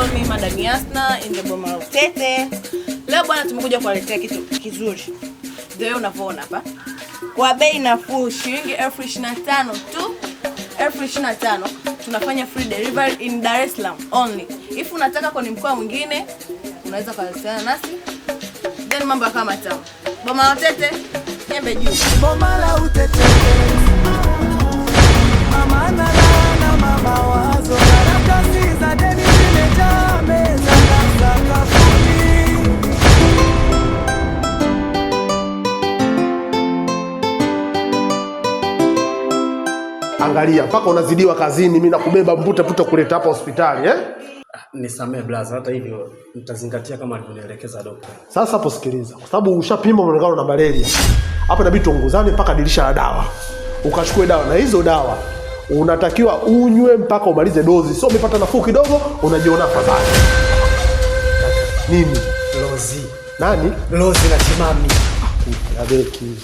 call me Madam Yasna in the Boma of Tete. Leo bwana tumekuja kuwaletea kitu kizuri. Ndio unavyoona hapa. Kwa bei nafuu shilingi 25,000 tu. 25,000 tunafanya free delivery in Dar es Salaam only. If unataka kwa mkoa mwingine unaweza kuwasiliana nasi. Then mambo kama tamu. Boma of Tete, nyembe juu. Boma la Utete. Mama na mama wazo karatasi za deni zimejaa meza na sakafuni. Angalia mpaka unazidiwa kazini, mimi nakubeba mbuta puta kuleta hapa hospitali Nisamee blaza, hata hivyo nitazingatia kama alivyonielekeza daktari. Sasa hapo sikiliza, kwa sababu ushapima muonekano na malaria. Hapa inabidi tuongozane mpaka dirisha la dawa. Ukachukue dawa na hizo dawa unatakiwa unywe mpaka umalize dozi. Sio umepata nafuu kidogo unajiona afadhali. Nini? Lozi. Nani? Lozi na Chimami. Ya beki.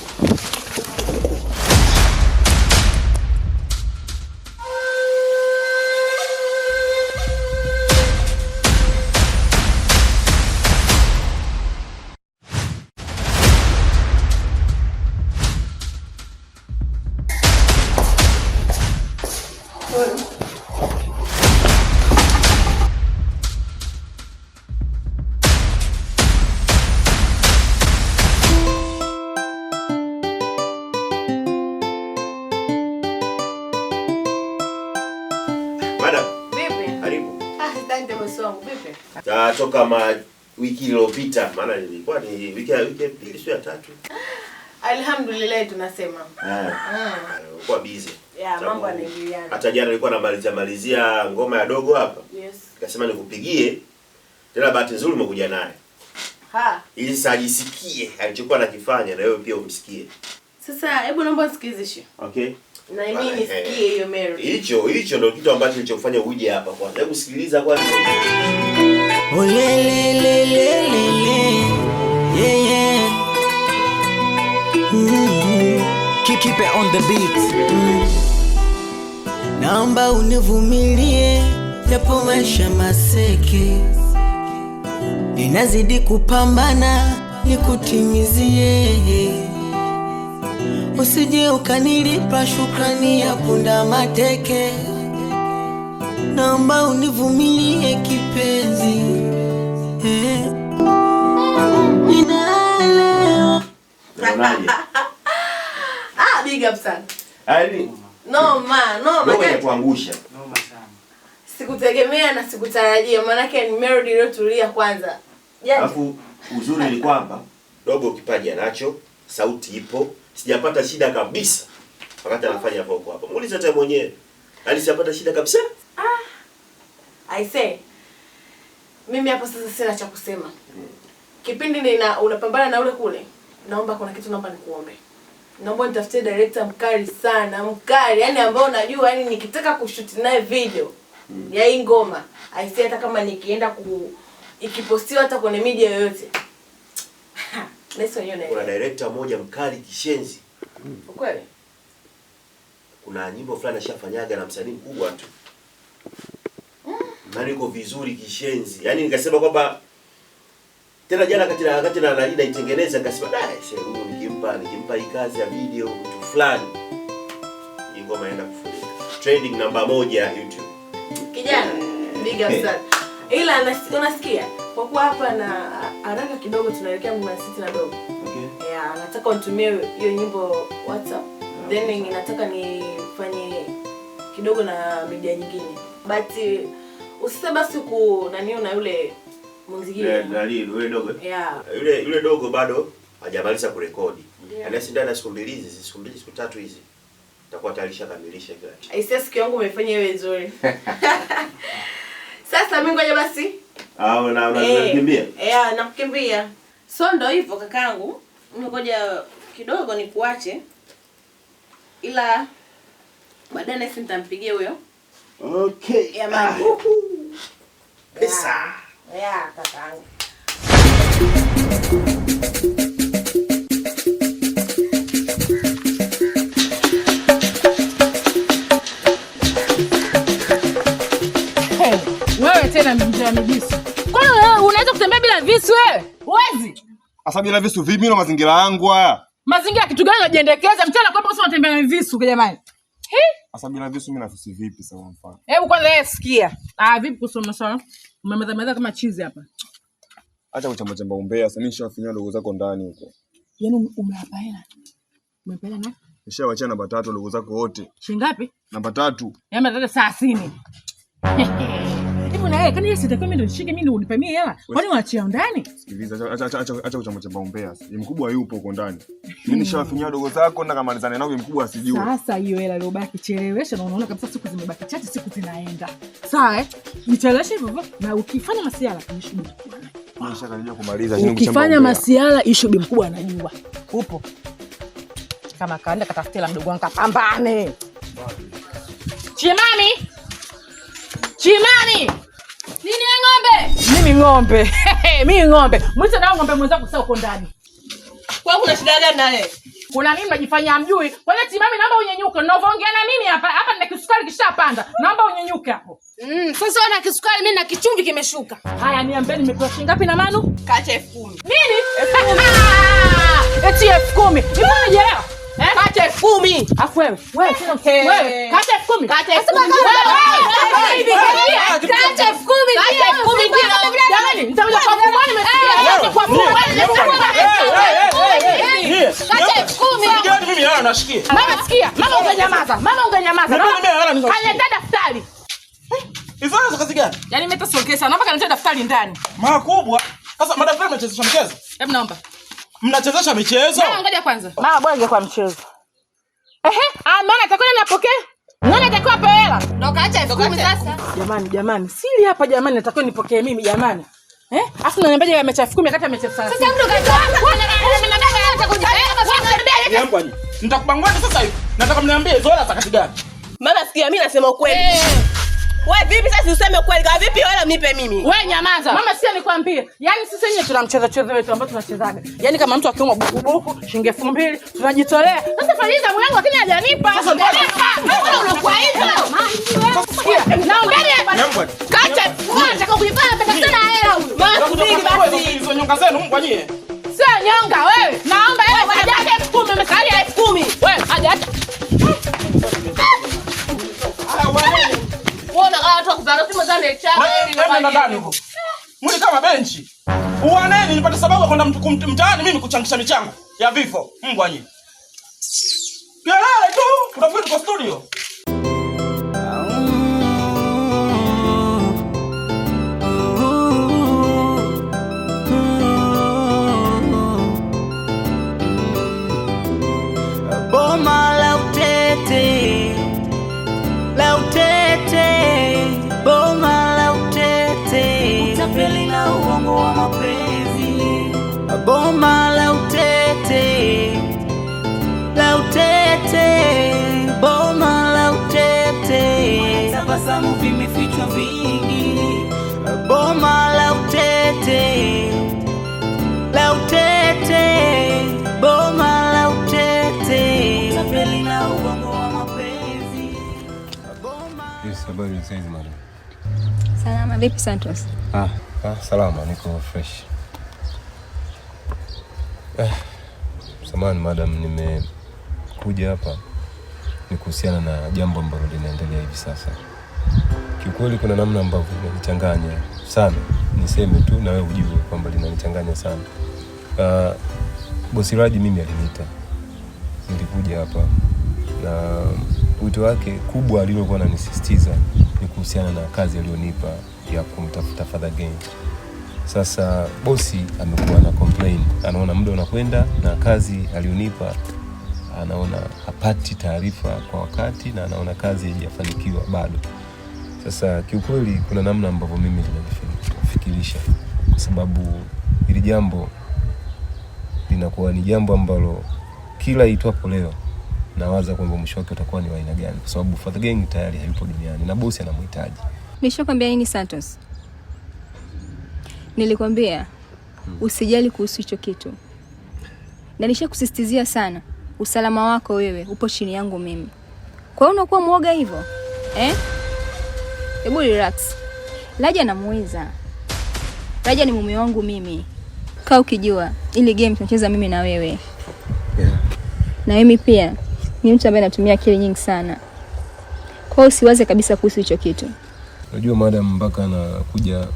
Madam, vipi? Karibu. Asante bosi wangu, vipi? Toka wiki iliyopita, maana ilikuwa ni wiki pili sio ya tatu. Alhamdulillah tunasema. Kwa busy. Yeah, mambo yanaingiliana. Hata jana nilikuwa namalizia ngoma ya dogo hapa. Yes. Nikasema nikupigie. Tena bahati nzuri umekuja naye. Ili sasa ajisikie alichokuwa anakifanya na wewe pia umsikie. Sasa hebu naomba usikizishe. Okay. Na mimi nisikie hiyo melody. Hicho ndio kitu ambacho kilichofanya uje hapa kwanza. Hebu sikiliza kwanza. Keep it on the beat. Naomba univumilie japo maisha maseke. Ninazidi kupambana nikutimizie. Usije ukanilipa shukrani ya punda mateke. Naomba univumilie kipenzi. Ninaelewa. Big up sana. No man. Kuangusha. Noma sana. Sikutegemea na sikutarajia, maana yake ni melody iliyotulia kwanza. Alafu uzuri ni kwamba dogo kipaji anacho, sauti ipo. Sijapata shida kabisa wakati anafanya hapo hapo. Muulize hata mwenyewe. Alisipata shida kabisa. I say mimi hapo sasa sina cha kusema. Kipindi unapambana na ule kule. Naomba kuna kitu naomba nikuombe. Naomba nitafutie director mkali sana, mkali, yani ambao unajua yani nikitaka kushoot naye video ya hii ngoma, I say hata kama nikienda ikipostiwa hata kwenye media yoyote. Kuna director mmoja mkali kishenzi. Ukweli? Kuna nyimbo fulani ashafanyaga na msanii mkubwa tu. Mali iko vizuri kishenzi. Yaani nikasema kwamba tena jana wakati na Nalida itengeneza nikasema huyu nikimpa hii kazi ya video mtu fulani. Hii ngoma inaenda kufanyika. Trending namba 1 ya YouTube. Kijana, big up sana. Ila unasikia? Kwa kuwa hapa na haraka kidogo tunaelekea Mlimani City na dogo. Okay. Yeah, nataka unitumie hiyo nyimbo WhatsApp. Then nataka nifanye kidogo na media nyingine. But usisema basi na yule muziki. Yule dogo. Yeah. Yule dogo bado hajamaliza kurekodi. Anasi ndani siku 2 siku 3 hizi. Nitakuwa tayari kamilisha kila kitu. Aisee, siku yangu umefanya iwe nzuri. Sasa mimi ngoja basi. Unakimbia? Nakukimbia. So ndo hivyo kakangu. Ngoja kidogo nikuache. Ila baadaye nasi nitampigia huyo. Okay. Ya mama. Pesa. Ya kakangu. Hey. Wewe tena mjinga mijisu. Kwani wewe unaweza kutembea bila visu wewe? Huwezi. Asa bila visu vipi? Mimi na mazingira yangu haya. Mazingira kitu gani unajiendekeza? Mchana kwa sababu unatembea na visu kwa jamani. Asa bila visu mimi na visu vipi sasa mfano? Hebu kwanza wewe sikia. Vipi kusoma sana? Umemedha kama chizi hapa. Acha kuchamba umbea. Sasa mimi nishawafinya ndugu zako ndani huko. Yaani umeapa hela. Umeapa hela na? Nishawaachia namba 3 ndugu zako wote. Shilingi ngapi? Namba 3. Namba 3 30. Hebu na wewe kani yesi itakuwa mimi ndo nishike mimi ndo unipamie hela. Kwani waachia ndani? Sikiliza, acha kuchamba umbea. Ni mkubwa yupo huko ndani. Mimi nishawafinya ndugu zako na kamalizane nao mkubwa asijue. Sasa hiyo hela iliyobaki chelewesha na unaona kabisa siku zimebaki chache, siku zinaenda. Sawa Nichelewesha hivyo na ukifanya masiala ishubi mkubwa. Nishakaribia kumaliza ukifanya masiala ishubi mkubwa anajua. Upo. Kama kaenda katafutela mdogo wangu kapambane. Chimami! Nini ng'ombe? Mimi ng'ombe. Mimi ng'ombe. Mwite na ng'ombe mwenzako sasa uko ndani. Kwa kuna shida gani na yeye? Kuna nini mnajifanya mjui? Kwa hiyo Chimami naomba unyenyuke. Unaongea na mimi hapa. Hapa nina kisukari kishapanda. Naomba unyenyuke hapo. Sasa una kisukari mimi na kichumvi kimeshuka. Haya niambeni nimepewa shilingi ngapi na Manu? Kacha 10,000. Nini? 10,000. Eti 10,000. Nipo nielewa. Kacha 10,000. Afu wewe wewe kacha 10,000. Kacha 10,000. Kacha 10,000. Jamani, nitakuja kwa kumwona nimesikia. Kwa Kacha 10,000. Mimi hela nashikia. Mama sikia, mama ungenyamaza. Kaleta daftari. Hizo hizo kazi gani? Yaani mimi tasokesa, naomba kaleta daftari ndani. Makubwa. Sasa madaftari mnachezesha mchezo? Hebu naomba. Mnachezesha michezo? Ngoja kwanza. Mama bwana kwa mchezo. Maana atakuwa napokea. Nani atakuwa pa hela? Ndo kacha 10,000 sasa. Jamani, siri hapa jamani natakiwa nipokee mimi jamani. Afu unaniambiaje amechafu 10 wakati amechafu sana. Sasa mtu kacha. Nitakubangwani sasa hivi. Nataka mniambie hizo hela za kazi gani? Mama sikia mimi nasema ukweli. Wewe vipi sasa useme ukweli? Kama vipi wala mnipe mimi? Wewe nyamaza. Mama sikia nikwambie. Yaani sisi wenyewe tuna mchezo wetu ambao tunachezaga. Yaani kama mtu akiomba buku shilingi 2,000 tunajitolea. Sasa faliza mwanangu lakini hajanipa. Sasa mbona unakuwa hivyo? Naongea hapa. Kacha. Nataka kujifanya pesa sana hela huyu. Basi hizo nyonga zenu mbwa nyie. sio nyonga wewe. Naomba hela kwa haja 10,000 umekalia 10,000. Wewe haja hata. Uona watu wakuzana simu za mechana ili ndani huko. Mwili kama benchi. Uaneni nipate sababu ya kwenda mtaani mimi kuchangisha michango ya vifo. Mbwa nyie. Kelele tu, tunafika kwa studio. Boma la utete, boma la utete, utapeli na uongo wa mapenzi. Boma la utete, boma la utete, tabasamu vimefichwa vingi. Boma la utete, boma la utete, utapeli na uongo wa mapenzi. Yes, habari za saizi madam. Salama, vipi Santos? Salama, niko fresh. Samahani madam, nimekuja hapa ni kuhusiana na jambo ambalo linaendelea hivi sasa. Kiukweli kuna namna ambavyo linanichanganya sana. Niseme tu na wewe ujue kwamba linanichanganya sana. Bosi Raji mimi aliniita. Nilikuja hapa na wito wake kubwa alilokuwa ananisisitiza ni kuhusiana na kazi aliyonipa ya kumtafuta Father Gang. Sasa bosi amekuwa na complain, anaona muda unakwenda na kazi aliyonipa anaona hapati taarifa kwa wakati na anaona kazi haijafanikiwa bado. Sasa kiukweli kuna namna ambavyo mimi linanifikirisha kwa sababu hili jambo linakuwa ni jambo ambalo kila itwapo leo nawaza kwamba mwisho wake utakuwa ni wa aina gani kwa sababu Father Gang tayari hayupo duniani na bosi anamhitaji. Nishakwambia nini Santos? Nilikwambia usijali kuhusu hicho kitu. Na nishakusisitizia sana usalama wako wewe upo chini yangu mimi. Kwa hiyo unakuwa muoga hivyo? Hebu relax. Raja namuweza. Raja ni mume wangu mimi. Kaa ukijua ili game tunacheza mimi na wewe. Yeah. Na mimi pia ni mtu ambaye anatumia akili nyingi sana. Kwa hiyo usiwaze kabisa kuhusu hicho kitu. Unajua madam, mpaka anakuja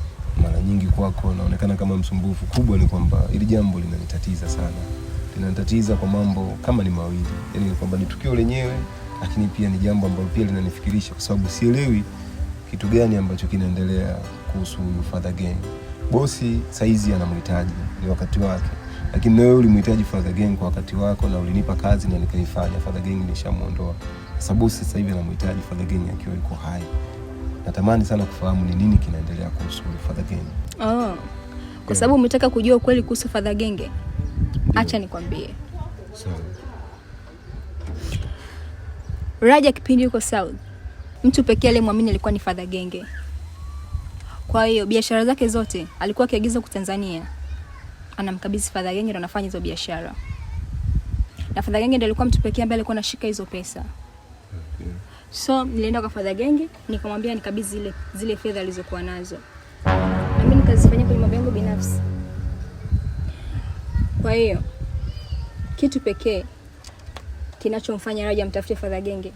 mara nyingi kwako naonekana kama msumbufu. Kubwa ni kwamba ili jambo linanitatiza sana. Linanitatiza kwa mambo kama ni mawili. Yaani kwamba ni tukio lenyewe, lakini pia ni jambo ambalo pia linanifikirisha kwa sababu sielewi kitu gani ambacho kinaendelea kuhusu Father Gang. Bosi saizi anamhitaji, ni wakati wake. Lakini wewe ulimhitaji Father Gang kwa wakati wako na ulinipa kazi na nikaifanya. Father Gang nishamuondoa. Sasa bosi sasa hivi anamhitaji Father Gang akiwa yuko hai. Natamani sana kufahamu ni nini kinaendelea kuhusu Father Gang. Kwa sababu umetaka kujua ukweli kuhusu Father Gang. Acha nikwambie. Sawa. Raja kipindi yuko South, mtu pekee aliyemwamini alikuwa ni Father Gang. Kwa hiyo biashara zake zote alikuwa akiagiza kwa Tanzania. Anamkabidhi Father Gang ndo anafanya hizo biashara. Na Father Gang ndo alikuwa mtu pekee ambaye alikuwa anashika hizo pesa. Okay. So nilienda kwa Father Gang nikamwambia nikabidhi zile fedha alizokuwa nazo. Na mimi nikazifanyia kwenye mambo yangu binafsi. Kwa hiyo kitu pekee kinachomfanya Raja mtafute Father Gang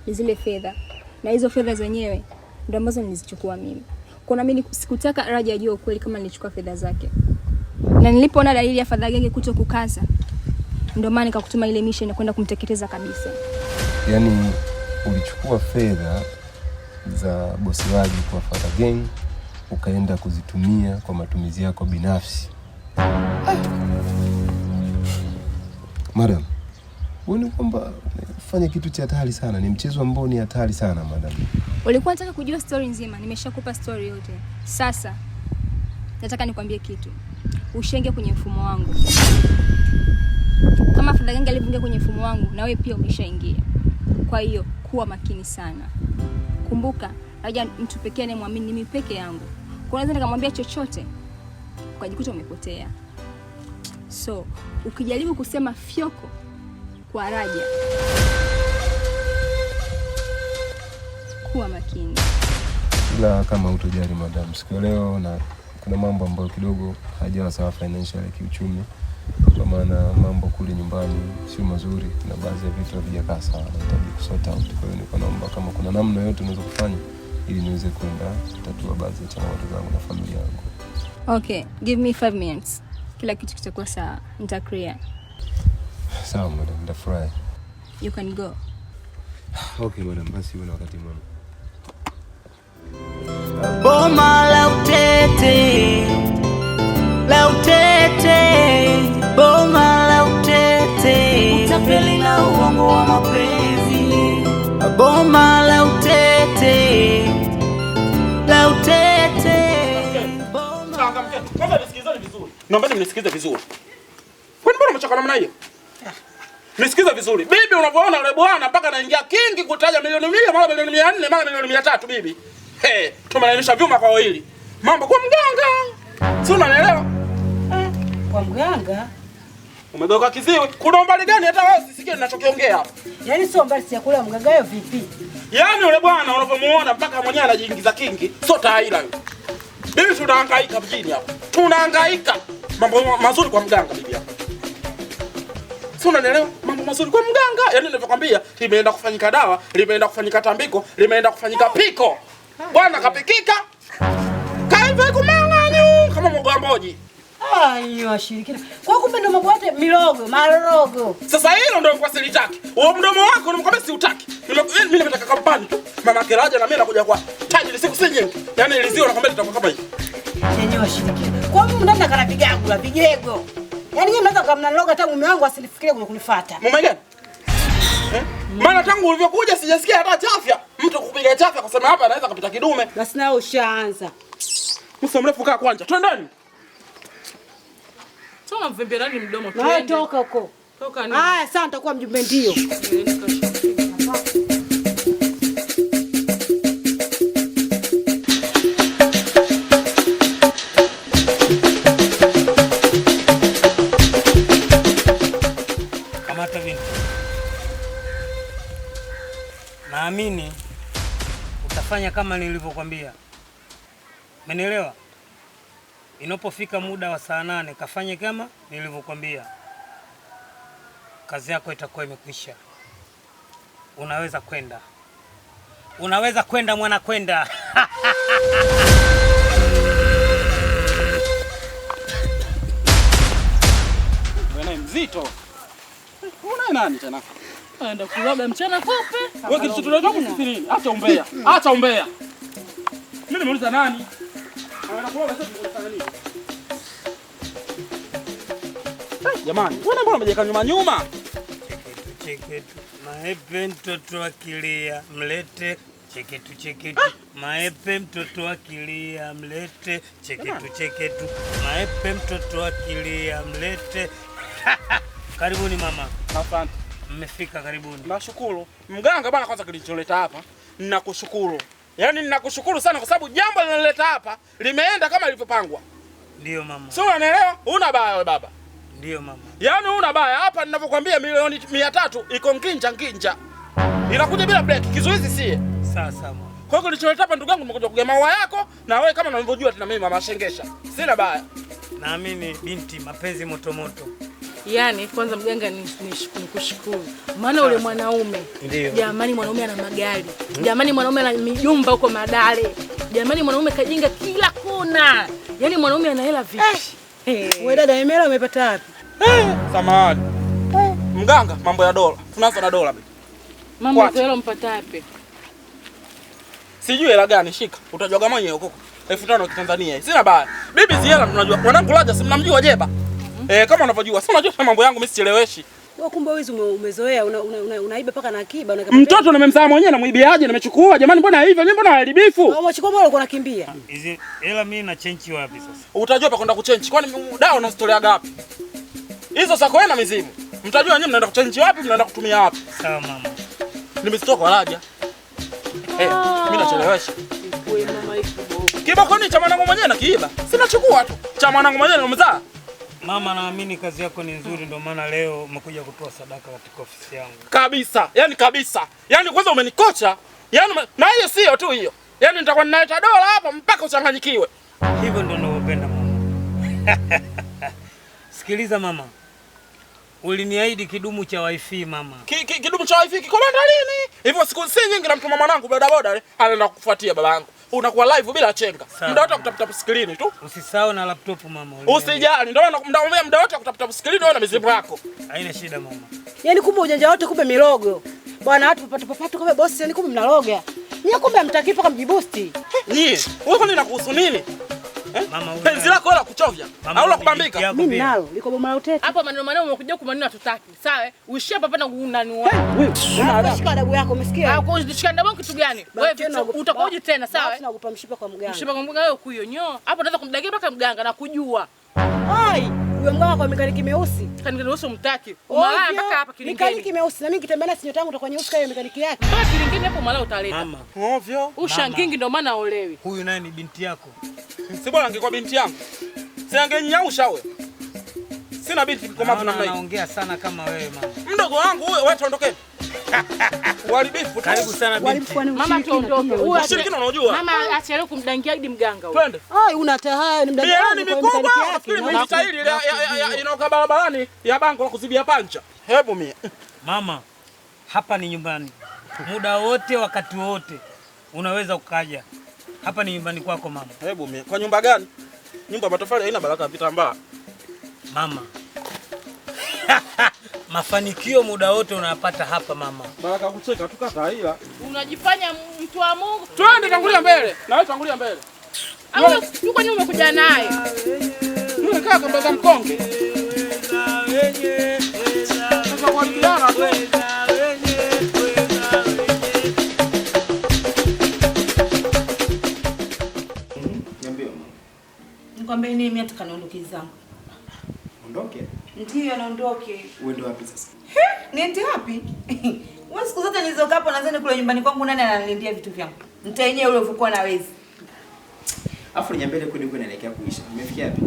ni zile fedha. Na hizo fedha zenyewe ndio ambazo nilizichukua mimi. Kwa mimi sikutaka Raja ajue ukweli kama nilichukua fedha zake. Na nilipoona dalili ya Father Gang kuto kukaza, ndio maana nikakutuma ile mission ya kwenda kumteketeza kabisa. Yaani ulichukua fedha za bosi Raji kwa Father Gang ukaenda kuzitumia kwa matumizi yako binafsi. Madam, uone kwamba fanya kitu cha hatari sana. Ni mchezo ambao ni hatari sana madam. Ulikuwa unataka kujua story nzima, nimeshakupa story yote. Sasa nataka nikwambie kitu. Ushenge kwenye mfumo wangu. Kama Father Gang alivyoingia kwenye mfumo wangu, na wewe pia umeshaingia. Kwa hiyo kuwa makini sana. Kumbuka, Raja mtu pekee anayemwamini ni mimi peke yangu. Kwa unaweza nikamwambia chochote, ukajikuta umepotea. So, ukijaribu kusema fyoko kwa Raja, kuwa makini. Ila kama utojali madam, siku leo na kuna mambo ambayo kidogo hajawa sawa financial ya kiuchumi. Kwa maana mambo kule nyumbani sio mazuri na baadhi ya vitu havijakaa sawa, nahitaji kusort out. Kwa hiyo niko naomba kama kuna namna yote unaweza kufanya ili niweze kwenda kutatua baadhi ya changamoto zangu na familia yangu. Okay, give me 5 minutes. Kila kitu kitakuwa sawa. Nitaclear. Sawa madam, nitafurahi. You can go. Okay madam, basi una wakati mwema. Boma la utete, la utete, boma la utete, utapeli na uongo wa mapenzi. Boma la utete, la utete, boma. Kwanza nisikizeni vizuri. Naomba mnisikize vizuri. Kwani mbona mchaka namna hiyo? Nisikize vizuri. Bibi unavyoona yule bwana mpaka anaingia kingi kutaja milioni 100 mara milioni 400 mara milioni 300 bibi. Tumelainisha vyuma kwa wawili. Mambo kwa mganga. Si unanielewa? Kwa mganga? Umegeuka kiziwi. Kuna umbali gani hata wewe usisikie ninachokiongea hapa? Yaani sio mbali si kule mganga yeye vipi? Yaani yule bwana unavyomuona mpaka mwenyewe anajiingiza kingi, sio taila yule. Bibi tunahangaika mjini hapa. Tunahangaika. Mambo mazuri kwa mganga bibi hapa. Si unanielewa? Mambo mazuri kwa mganga. Yaani ninavyokuambia, limeenda kufanyika dawa, limeenda kufanyika tambiko, limeenda kufanyika piko. Bwana kapikika. Kaiva kumanganyu kama mgamboji. Ayo ashirikina. Kwa kumbe ndo mambo yote milogo, marogo. Sasa hilo ndio kwa silitaki. Huo mdomo wako unamkwambia si utaki. Mimi nimetaka kampani tu. Mama Kiraja na mimi nakuja kwa tajiri siku si nyingi. Yaani ilizio nakwambia tutakuwa kama hivi. Yenyewe ashirikina. Kwa nini mnataka kana pigagu la pigego? Yaani nyinyi mnataka mnaloga hata mume wangu asinifikirie kunifuata. Mume gani? Maana tangu ulivyokuja sijasikia hata chafya. Mtu kupiga chafya kusema hapa anaweza kupita kidume. Basi nao ushaanza. Musa mrefu kaa kwanza. Twendeni. Soma mvimberani mdomo twende. Wewe toka huko. Toka nini? Haya sasa nitakuwa mjumbe ndio. Kamata vingi. Naamini utafanya kama nilivyokuambia. Umenielewa? Inapofika muda wa saa 8 kafanye kama nilivyokuambia. Kazi yako itakuwa imekwisha. Unaweza kwenda. Unaweza kwenda mwana kwenda. Wewe mzito. Una nani tena? Anaenda kuloga mchana kupe. Wewe kitu tunajua kusifirini. Acha umbea. Acha umbea. Mimi nimeuliza nani? Anaenda kuloga sasa tunataka nini? Jamani, wewe mbona umejiweka nyuma nyuma? Cheketu. Maepe mtoto akilia mlete. Cheketu. Maepe mtoto akilia mlete. Cheketu. Maepe mtoto akilia mlete. Karibuni mama. Asante. Mmefika karibuni. Nashukuru. Mganga bwana kwanza kilicholeta hapa. Ninakushukuru. Yaani ninakushukuru sana kwa sababu jambo linaloleta hapa limeenda kama lilivyopangwa. Ndio mama. Sio unaelewa? Una baya wewe baba. Ndio mama. Yaani una baya hapa ninavyokuambia milioni 300 iko nginja. Inakuja bila break. Kizuizi sie. Sasa mama. Kwa hiyo kilicholeta hapa ndugu yangu nimekuja kugema maua yako na wewe kama unavyojua tena mimi mama Shengesha. Sina baya. Naamini binti mapenzi moto. Yaani kwanza mganga ni kushukuru. Maana ule mwanaume. Ndio. Jamani mwanaume ana magari. Jamani mwanaume ana mijumba huko Madale. Jamani mwanaume kajenga kila kona. Yaani mwanaume ana hela vipi? Wewe dada Emela umepata wapi? Samahani. Mganga mambo ya dola. Tunaanza na dola. Mambo ya hela mpata wapi? Sijui hela gani shika. Utajuaga mwenyewe huko. 5,000 Kitanzania. Sina baya. Bibi Ziela tunajua. Mwanangu Laja si mnamjua Jeba. Kama unavyojua. Si unajua mambo yangu mimi sicheleweshi. Wewe kumbe wizi umezoea unaiba paka na akiba Mtoto nimemzaa mwenyewe namwibiaje nimechukua. Jamani mbona hivyo? Mimi mbona haribifu? Umechukua mbona uko nakimbia? Hizi hela mimi na chenchi wapi sasa? Utajua pa kwenda kuchenchi. Kwani dawa unazitolea gapi? Hizo zako wewe na mizimu. Mtajua nyinyi mnaenda kuchenchi wapi, mnaenda kutumia wapi. Sawa mama. Nimezitoa kwa Laja. Mimi nachelewesha. Kiboko ni cha mwanangu mwenyewe na kiiba. Sina chukua tu. Cha mwanangu mwenyewe nimemzaa. Mama, naamini kazi yako ni nzuri ndio maana leo umekuja kutoa sadaka katika ofisi yangu. Kabisa. Yaani kwanza umenikocha. Yaani na hiyo sio tu hiyo. Yaani nitakuwa ninaleta dola hapa mpaka uchanganyikiwe. Hivyo ndio ninavyopenda mama. Sikiliza mama. Uliniahidi kidumu cha wifi mama. Kidumu cha wifi kiko bandarini. Hivyo siku si nyingi namtuma mwanangu bodaboda anaenda kufuatia babangu. Unakuwa live bila chenga. Muda wote kutafuta screen tu. Usisahau na laptop mama. Usijali, ndio naomba muda wote kutafuta screen wewe na mizimu yako. Haina shida mama. Yaani kumbe ujanja wote kumbe milogo. Bwana watu papatu kumbe boss yani kumbe mnaloga. Nyie kumbe hamtaki paka mjibusti. Nyie, wewe kwani inakuhusu nini? Mama wewe. Penzi lako la kuchovya au la kubambika? Mimi nalo liko boma la utete. Hapo maneno umekuja kumaneno hatutaki. Sawa? Uishie hapa na unanua. Wewe shika adabu yako umesikia? Ah, kwa shika adabu kitu gani? Wewe utakoje tena sawa? Tunakupa mshipa kwa mganga. Mshipa kwa mganga wewe kuyo nyo. Hapo unaweza kumdagia mpaka mganga na kujua. Ai, huyo mganga kwa mekaniki meusi. Mekaniki meusi umtaki. Umalaya mpaka hapa Kilingeni. Mekaniki meusi na mimi nikitembea na sinyo tangu utakuwa nyeusi kama mekaniki yake. Basi Kilingeni hapo malaya utaleta. Mama. Ovyo. Ushangingi ndio maana olewi. Huyu naye ni binti yako. Si bora angekuwa binti yangu. Si angenyausha wewe. Sina binti kama namna hii. Anaongea sana kama wewe mama. Mdogo wangu wewe wacha ondokeni. Uharibifu. Karibu sana binti. Mama tuondoke. Ushirikina unajua. Mama achelewe kumdangia hadi mganga huyo. Twende. Ai unatahaa ni mdada. Ni mikubwa. Nafikiri mjitahidi inaoka barabarani ya bango la kuzibia pancha. Hebu mie. Mama, hapa ni nyumbani. Muda wote wakati wote unaweza ukaja. Hapa ni nyumbani kwako mama. Hebu mie. Kwa nyumba gani? Nyumba ya matofali haina baraka vitambaa. Mama. Mafanikio muda wote unayapata hapa mama. Baraka kucheka tukata ila. Unajifanya mtu wa Mungu. Twende tangulia mbele. Na wewe tangulia mbele. Au yuko nyuma umekuja naye. Yule kaka mbeza mkonge. Sasa kwa kijana tu. Nikwambie nini mimi atakaondoke zangu. Ondoke? Ndio naondoke. Uende wapi sasa? Niende wapi? Wewe siku zote nilizokaa hapo nadhani kule nyumbani kwangu nani ananilindia vitu vyangu? Mta yenyewe ule ulivyokuwa na wezi. Afu niambie kodi uko inaelekea kuisha. Umefikia wapi?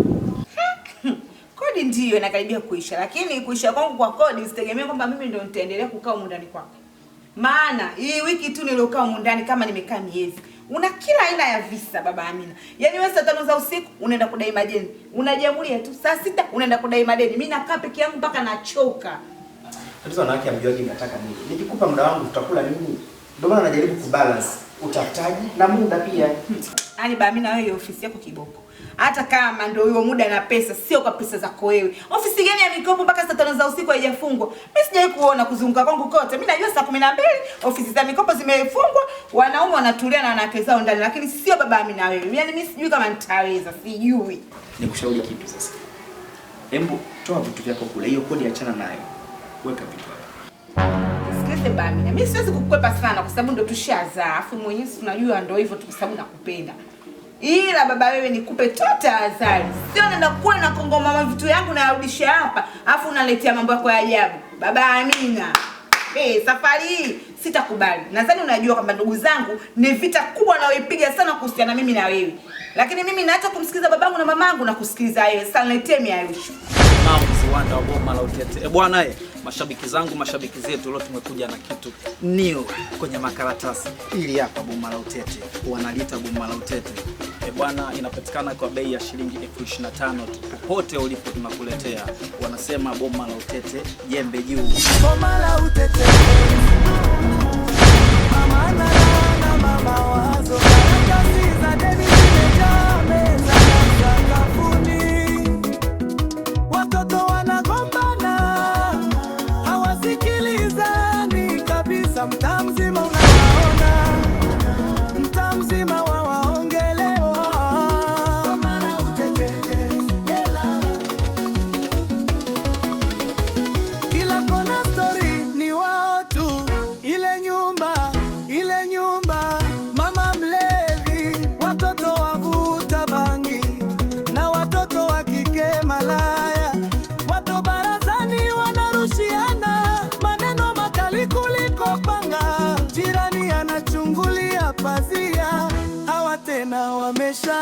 Kodi ndio inakaribia kuisha, lakini kuisha kwangu kwa kodi usitegemee kwamba mimi ndio nitaendelea kukaa huko ndani kwako. Maana hii wiki tu niliokaa huko ndani kama nimekaa miezi. Una kila aina ya visa baba Amina. Yaani wewe saa 5 za usiku unaenda kudai madeni. Unajamulia tu saa 6 unaenda kudai madeni. Mimi nakaa peke yangu mpaka nachoka. Tatizo wanawake amjuaje nataka nini. Nikikupa muda wangu tutakula nini? Ndio maana najaribu kubalance utafutaji na muda pia. Yaani baba Amina, wewe ofisi yako kiboko. Hata kama ndio hiyo muda na pesa, sio kwa pesa zako wewe. Ofisi gani ya mikopo mpaka saa 5 za usiku haijafungwa? Mimi sijawahi kuona kuzunguka kwangu kote. Mimi najua saa 12 ofisi za mikopo zimefungwa, wanaume wanatulia na wanawake zao ndani, lakini sio baba Amina wewe. Yaani mimi sijui kama nitaweza, sijui. Nikushauri kitu sasa. Hebu toa vitu vyako kule. Hiyo kodi achana nayo. Weka vitu hapo. Sikilize baba Amina, mimi siwezi kukukwepa sana kwa sababu ndio tushazaa. Afu mwenyewe tunajua ndio hivyo tu kwa sababu nakupenda. Ila baba wewe nikupe tota azali. Sio nenda kule na kongoma vitu yangu na yarudisha hapa, afu unaletea mambo yako ya ajabu. Baba Amina. Safari hii sitakubali. Nadhani unajua kwamba ndugu zangu ni vita kubwa naoipiga sana kuhusiana mimi na wewe. Lakini mimi naacha kumsikiza babangu na mamangu na kusikiliza wewe. Sasa niletee miayusho. Mama Ziwanda wa Boma la Utete. Bwana mashabiki zangu, mashabiki zetu, leo tumekuja na kitu new kwenye makaratasi. Ili hapa Boma la Utete. Wanaliita Boma la Utete. Bwana, inapatikana kwa bei ya shilingi 25,000 tu. Popote ulipo tunakuletea. Wanasema Boma la Utete, jembe juu. Boma la Utete. Mama na mama wazo. Kazi za deni zimejaa meza na sakafuni. Watoto wanagombana, hawasikilizani kabisa. Mtaa mzima unawaona, mtaa mzima wawaongelewa. Boma la Utete, kila kona story ni wao tu. Ile nyumba, mama mlevi, watoto wavuta bangi na watoto wa kike malaya. Watu barazani wanarushiana maneno makali kuliko panga. Jirani anachungulia pazia, hawa tena wamesha.